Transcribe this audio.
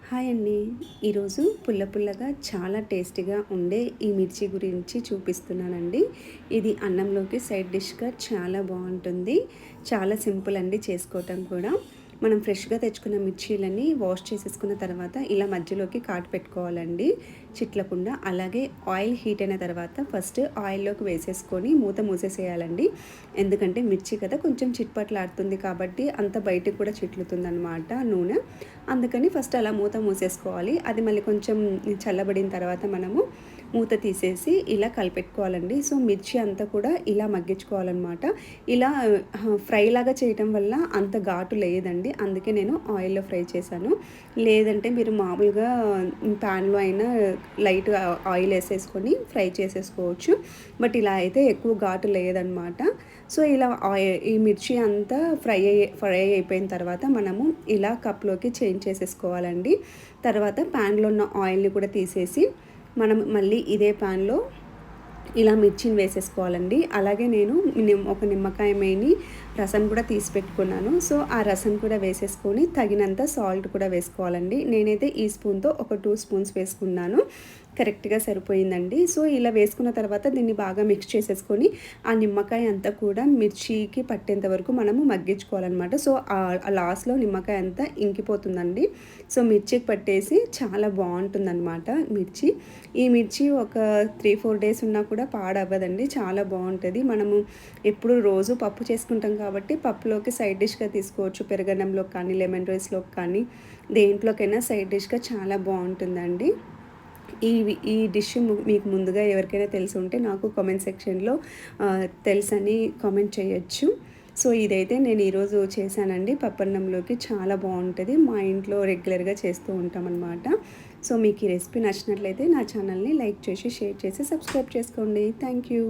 Hi అండి. ఈరోజు పుల్ల పుల్లగా చాలా టేస్టీగా ఉండే ఈ మిర్చి గురించి చూపిస్తున్నానండి. ఇది అన్నంలోకి సైడ్ డిష్‌గా చాలా బాగుంటుంది. చాలా సింపుల్ అండి చేసుకోవటం కూడా. మనం ఫ్రెష్‌గా తెచ్చుకున్న మిర్చీలని వాష్ చేసేసుకున్న తర్వాత ఇలా మధ్యలోకి కాటు పెట్టుకోవాలండి చిట్లకుండా. అలాగే ఆయిల్ హీట్ అయిన తర్వాత ఫస్ట్ ఆయిల్లోకి వేసేసుకొని మూత మూసేసేయాలండి. ఎందుకంటే మిర్చి కదా కొంచెం చిట్పట్లాడుతుంది కాబట్టి అంత బయటికి కూడా చిట్లుతుందనమాట నూనె. అందుకని ఫస్ట్ అలా మూత మూసేసుకోవాలి. అది మళ్ళీ కొంచెం చల్లబడిన తర్వాత మనము మూత తీసేసి ఇలా కలిపెట్టుకోవాలండి. సో మిర్చి అంతా కూడా ఇలా మగ్గించుకోవాలన్నమాట. ఇలా ఫ్రై లాగా చేయటం వల్ల అంత ఘాటు లేదండి. అందుకే నేను ఆయిల్‌లో ఫ్రై చేశాను. లేదంటే మీరు మామూలుగా ప్యాన్‌లో అయినా లైట్ ఆయిల్ ఏసేసుకొని ఫ్రై చేసేసుకోవచ్చు. బట్ ఇలా అయితే ఎక్కువ ఘాటు లేదనమాట. సో ఇలా ఈ మిర్చి అంతా ఫ్రై అయిపోయిన తర్వాత మనము ఇలా కప్‌లోకి చేంజ్ చేసేసుకోవాలండి. తర్వాత ప్యాన్‌లో ఉన్న ఆయిల్‌ని కూడా తీసేసి మనం మళ్ళీ ఇదే ప్యాన్‌లో ఇలా మిర్చిని వేసేసుకోవాలండి. అలాగే నేను ఒక నిమ్మకాయ మేని రసం కూడా తీసి పెట్టుకున్నాను. సో ఆ రసం కూడా వేసేసుకొని తగినంత సాల్ట్ కూడా వేసుకోవాలండి. నేనైతే ఈ స్పూన్‌తో ఒక 2 స్పూన్స్ వేసుకున్నాను. కరెక్ట్‌గా సరిపోయిందండి. సో ఇలా వేసుకున్న తర్వాత దీన్ని బాగా మిక్స్ చేసేసుకొని ఆ నిమ్మకాయ అంతా కూడా మిర్చికి పట్టేంత వరకు మనము మగ్గించుకోవాలన్నమాట. సో లాస్ట్‌లో నిమ్మకాయ అంతా ఇంకిపోతుందండి. సో మిర్చికి పట్టేసి చాలా బాగుంటుందన్నమాట మిర్చి. ఈ మిర్చి ఒక 3, 4 డేస్ ఉన్నా కూడా పాడవ్వదండి. చాలా బాగుంటుంది. మనము ఎప్పుడు రోజు పప్పు చేసుకుంటాం కాబట్టి పప్పులోకి సైడ్ డిష్‌గా తీసుకోవచ్చు. పెరుగన్నంలోకి కానీ, లెమన్ రైస్‌లోకి కానీ దేంట్లోకైనా సైడ్ డిష్‌గా చాలా బాగుంటుందండి. ఈ డిష్ మీకు ముందుగా ఎవరికైనా తెలిసుంటే నాకు కామెంట్ సెక్షన్‌లో తెలుసని కామెంట్ చేయొచ్చు. సో ఇదైతే నేను ఈరోజు చేశానండి. పప్పన్నంలోకి చాలా బాగుంటుంది. మా ఇంట్లో రెగ్యులర్‌గా చేస్తూ ఉంటామన్నమాట. సో మీకు ఈ రెసిపీ నచ్చినట్లయితే నా ఛానల్‌ని లైక్ చేసి, షేర్ చేసి, సబ్స్క్రైబ్ చేసుకోండి. Thank you.